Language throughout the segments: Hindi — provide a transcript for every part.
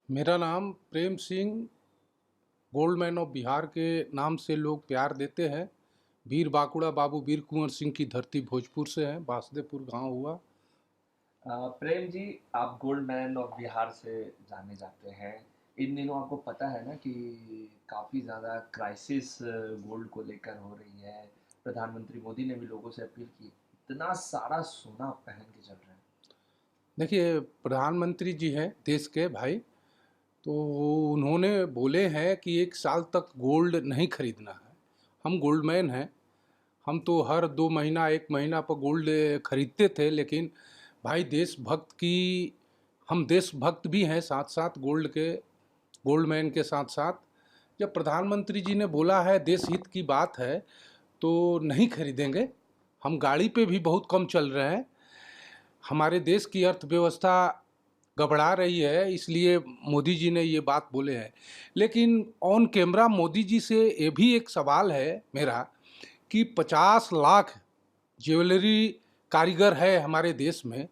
मेरा नाम प्रेम सिंह, गोल्डमैन ऑफ बिहार के नाम से लोग प्यार देते हैं। वीर बांकुड़ा बाबू वीर कुंवर सिंह की धरती भोजपुर से है, वासुदेवपुर गांव हुआ। प्रेम जी, आप गोल्ड मैन ऑफ बिहार से जाने जाते हैं। इन दिनों आपको पता है ना कि काफ़ी ज़्यादा क्राइसिस गोल्ड को लेकर हो रही है। प्रधानमंत्री मोदी ने भी लोगों से अपील की, इतना सारा सोना पहन के चल रहे हैं। देखिए, प्रधानमंत्री जी हैं देश के भाई, तो उन्होंने बोले हैं कि 1 साल तक गोल्ड नहीं खरीदना है। हम गोल्डमैन हैं, हम तो हर 2 महीना 1 महीना पर गोल्ड खरीदते थे, लेकिन भाई देशभक्त की हम देशभक्त भी हैं साथ साथ गोल्डमैन के साथ साथ। जब प्रधानमंत्री जी ने बोला है, देश हित की बात है, तो नहीं खरीदेंगे। हम गाड़ी पे भी बहुत कम चल रहे हैं। हमारे देश की अर्थव्यवस्था गड़बड़ा रही है, इसलिए मोदी जी ने ये बात बोले हैं। लेकिन ऑन कैमरा मोदी जी से ये भी एक सवाल है मेरा कि 50 लाख ज्वेलरी कारीगर है हमारे देश में,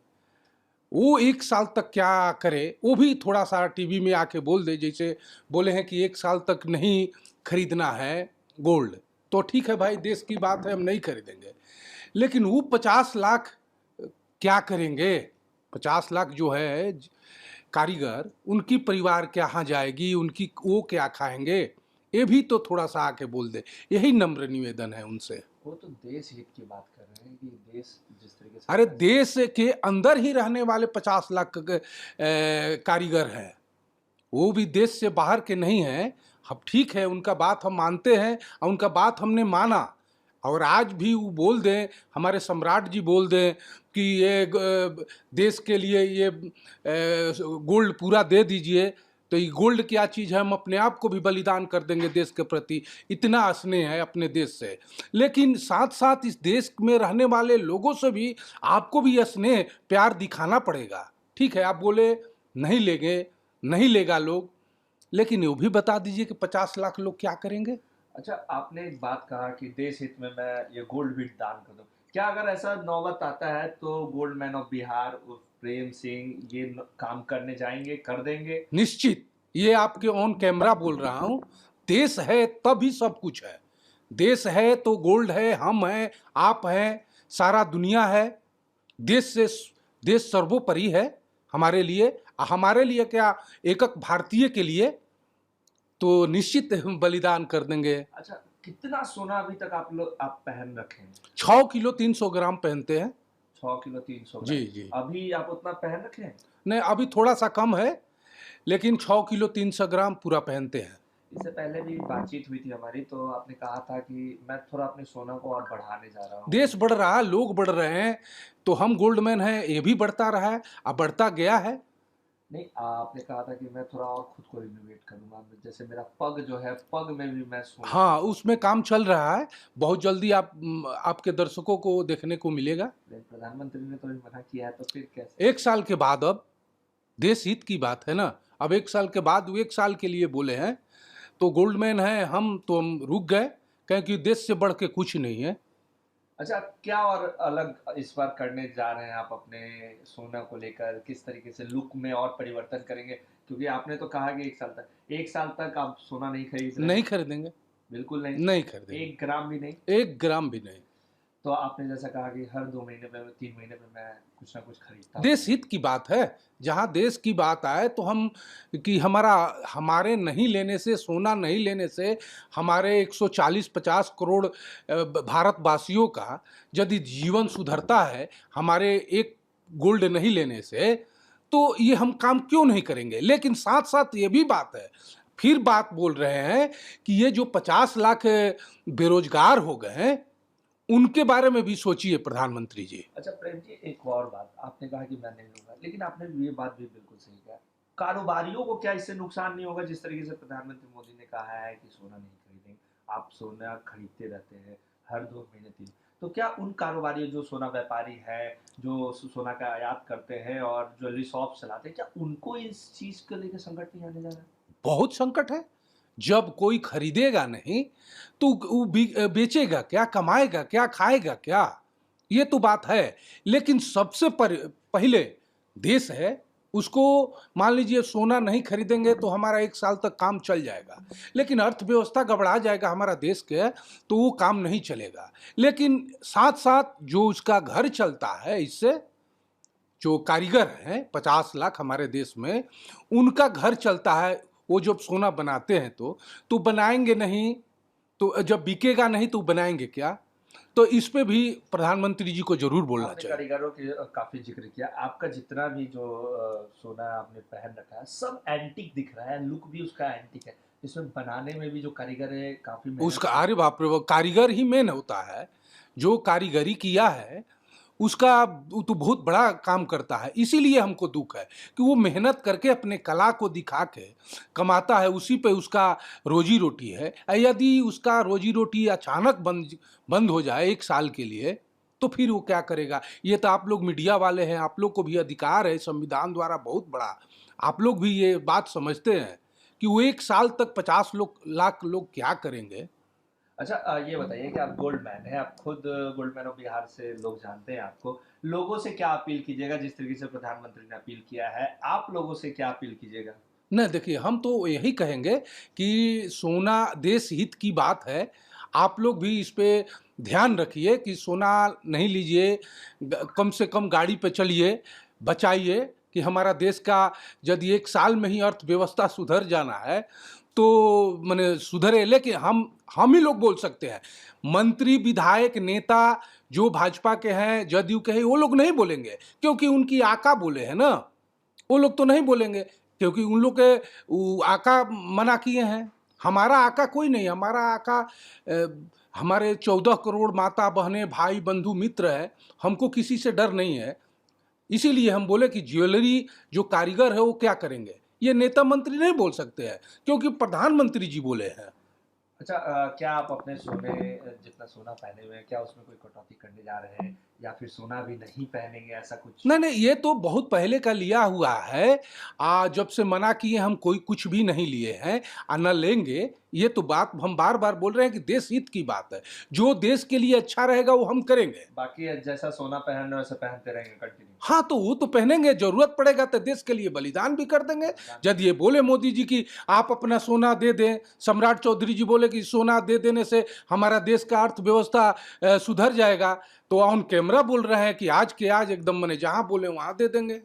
वो 1 साल तक क्या करे? वो भी थोड़ा सा टीवी में आके बोल दे, जैसे बोले हैं कि 1 साल तक नहीं खरीदना है गोल्ड। तो ठीक है भाई, देश की बात है, हम नहीं खरीदेंगे। लेकिन वो 50 लाख क्या करेंगे? 50 लाख जो है कारीगर, उनकी परिवार कहाँ जाएगी, उनकी वो क्या खाएंगे? ये भी तो थोड़ा सा आके बोल दे। यही नम्र निवेदन है उनसे। वो तो देश हित की बात कर रहे हैं कि देश जिस तरीके से अरे, पैसा। देश के अंदर ही रहने वाले 50 लाख कारीगर हैं, वो भी देश से बाहर के नहीं हैं। अब ठीक है, उनका बात हम मानते हैं और उनका बात हमने माना। और आज भी वो बोल दें, हमारे सम्राट जी बोल दें कि ये देश के लिए ये गोल्ड पूरा दे दीजिए, तो ये गोल्ड क्या चीज़ है, हम अपने आप को भी बलिदान कर देंगे देश के प्रति। इतना स्नेह है अपने देश से। लेकिन साथ साथ इस देश में रहने वाले लोगों से भी आपको भी यह स्नेह प्यार दिखाना पड़ेगा। ठीक है, आप बोले नहीं लेंगे, नहीं लेगा लोग, लेकिन ये भी बता दीजिए कि 50 लाख लोग क्या करेंगे? अच्छा, आपने एक बात कहा कि देश हित में मैं ये गोल्ड भी दान कर दूं। क्या अगर ऐसा नौबत आता है तो गोल्ड मैन ऑफ बिहार उर्फ प्रेम सिंह ये काम करने जाएंगे, कर देंगे? निश्चित, ये आपके ऑन कैमरा बोल रहा हूँ। देश है तभी सब कुछ है। देश है तो गोल्ड है, हम हैं, आप हैं, सारा दुनिया है। देश से देश सर्वोपरि है हमारे लिए। हमारे लिए क्या, एकक भारतीय के लिए तो निश्चित हम बलिदान कर देंगे। अच्छा, कितना सोना अभी तक आप पहन रखे हैं? 6 किलो 300 ग्राम पहनते हैं। 6 किलो 300 जी ग्राम जी। अभी आप उतना पहन रखे हैं? नहीं, अभी थोड़ा सा कम है, लेकिन 6 किलो 300 ग्राम पूरा पहनते हैं। इससे पहले भी बातचीत हुई थी हमारी, तो आपने कहा था कि मैं थोड़ा अपने सोना को और बढ़ाने जा रहा हूँ। देश बढ़ रहा है, लोग बढ़ रहे हैं, तो हम गोल्डमैन हैं, ये भी बढ़ता रहा है, अब बढ़ता गया है। नहीं, आपने कहा था कि मैं थोड़ा और खुद को रिनोवेट करूंगा। जैसे मेरा पग जो है, पग में भी मैं सोना। हाँ, उसमें काम चल रहा है। बहुत जल्दी आपके दर्शकों को देखने को मिलेगा। प्रधानमंत्री ने तो अभी मना किया है, तो फिर कैसे? 1 साल के बाद, अब देश हित की बात है ना। अब 1 साल के बाद, वो 1 साल के लिए बोले हैं, तो गोल्डमैन है हम, तो हम रुक गए, क्योंकि देश से बढ़ के कुछ नहीं है। अच्छा, क्या और अलग इस बार करने जा रहे हैं आप अपने सोना को लेकर? किस तरीके से लुक में और परिवर्तन करेंगे? क्योंकि आपने तो कहा कि 1 साल तक आप सोना नहीं खरीद रहे नहीं हैं। खरीदेंगे। बिल्कुल नहीं। नहीं खरीदेंगे। 1 ग्राम भी नहीं। 1 ग्राम भी नहीं। तो आपने जैसा कहा कि हर 2 महीने में, 3 महीने में मैं कुछ ना कुछ खरीदता हूँ। देश हित की बात है। जहाँ देश की बात आए तो हम, कि हमारे नहीं लेने से, सोना नहीं लेने से, हमारे 140-50 करोड़ भारतवासियों का यदि जीवन सुधरता है, हमारे एक गोल्ड नहीं लेने से, तो ये हम काम क्यों नहीं करेंगे? लेकिन साथ साथ ये भी बात है, फिर बात बोल रहे हैं कि ये जो 50 लाख बेरोजगार हो गए हैं, उनके बारे में भी सोचिए प्रधानमंत्री जी। अच्छा प्रेम जी, एक और बात आपने कहा कि मैं नहीं लूंगा, लेकिन आपने ये बात भी बिल्कुल सही कहा। कारोबारियों को क्या इससे नुकसान नहीं होगा? जिस तरीके से प्रधानमंत्री मोदी ने कहा है कि सोना नहीं खरीदेंगे, आप सोना खरीदते रहते हैं हर 2 महीने 3। तो क्या उन कारोबारियों जो सोना व्यापारी है, जो सोना का आयात करते हैं और ज्वेलरी शॉप चलाते हैं, क्या उनको इस चीज को लेकर संकट नहीं आने जा रहा है? बहुत संकट है। जब कोई खरीदेगा नहीं, तो वो बेचेगा क्या, कमाएगा क्या, खाएगा क्या? ये तो बात है। लेकिन सबसे पहले देश है, उसको मान लीजिए सोना नहीं खरीदेंगे तो हमारा 1 साल तक काम चल जाएगा, लेकिन अर्थव्यवस्था गड़बड़ा जाएगा हमारा देश के, तो वो काम नहीं चलेगा। लेकिन साथ-साथ जो उसका घर चलता है इससे, जो कारीगर हैं 50 लाख हमारे देश में, उनका घर चलता है। वो जब सोना बनाते हैं तो बनाएँगे नहीं, तो जब बिकेगा नहीं तो बनाएँगे क्या? तो इस पे भी प्रधानमंत्री जी को ज़रूर बोलना आपने चाहिए। कारीगरों की काफ़ी ज़िक्र किया। आपका जितना भी जो सोना आपने पहन रखा है, सब एंटीक दिख रहा है, लुक भी उसका एंटीक है। इसमें बनाने में भी जो कारीगर है, काफ़ी मेहनत उसका से अरे बाप रे! वो कारीगर ही मेन होता है। जो कारीगरी किया है, उसका वो तो बहुत बड़ा काम करता है। इसीलिए हमको दुःख है कि वो मेहनत करके अपने कला को दिखा के कमाता है, उसी पे उसका रोज़ी-रोटी है। यदि उसका रोज़ी-रोटी अचानक बंद हो जाए 1 साल के लिए, तो फिर वो क्या करेगा? ये तो आप लोग मीडिया वाले हैं, आप लोग को भी अधिकार है संविधान द्वारा बहुत बड़ा। आप लोग भी ये बात समझते हैं कि वो 1 साल तक 50 लाख लोग क्या करेंगे? अच्छा ये बताइए कि आप गोल्ड मैन हैं, आप खुद गोल्ड मैन ऑफ बिहार से लोग जानते हैं आपको। लोगों से क्या अपील कीजिएगा जिस तरीके से प्रधानमंत्री ने अपील किया है, आप लोगों से क्या अपील कीजिएगा? नहीं देखिए, हम तो यही कहेंगे कि सोना देश हित की बात है। आप लोग भी इस पे ध्यान रखिए कि सोना नहीं लीजिए, कम से कम गाड़ी पे चलिए, बचाइए कि हमारा देश का यदि 1 साल में ही अर्थव्यवस्था सुधर जाना है, तो माने सुधरे, लेकिन हम ही लोग बोल सकते हैं। मंत्री, विधायक, नेता जो भाजपा के हैं, जदयू के हैं, वो लोग नहीं बोलेंगे क्योंकि उनकी आका बोले हैं ना। वो लोग तो नहीं बोलेंगे क्योंकि उन लोग के आका मना किए हैं। हमारा आका कोई नहीं, हमारा आका हमारे 14 करोड़ माता बहनें भाई बंधु मित्र है, हमको किसी से डर नहीं है। इसीलिए हम बोले कि ज्वेलरी जो कारीगर है वो क्या करेंगे, ये नेता मंत्री नहीं बोल सकते हैं क्योंकि प्रधानमंत्री जी बोले हैं। अच्छा क्या आप अपने सोने जितना सोना पहने हुए हैं, क्या उसमें कोई कटौती करने जा रहे हैं या फिर सोना भी नहीं पहनेंगे ऐसा कुछ? नहीं, नहीं, ये तो बहुत पहले का लिया हुआ है। जब से मना किए हम कोई कुछ भी नहीं लिए हैं, ना लेंगे। ये तो बात हम बार-बार बोल रहे हैं कि देश हित की बात है। जो देश के लिए अच्छा रहेगा वो हम करेंगे। बाकी जैसा सोना पहन रहे हैं वैसे पहनते रहेंगे कंटिन्यू? हाँ, तो वो तो पहनेंगे, ज़रूरत पड़ेगा तो देश के लिए बलिदान भी कर देंगे। जब ये बोले मोदी जी कि आप अपना सोना दे दें, सम्राट चौधरी जी बोले कि सोना दे देने से हमारा देश का अर्थव्यवस्था सुधर जाएगा, तो ऑन कैमरा बोल रहे हैं कि आज के आज एकदम माने जहाँ बोले वहाँ दे देंगे।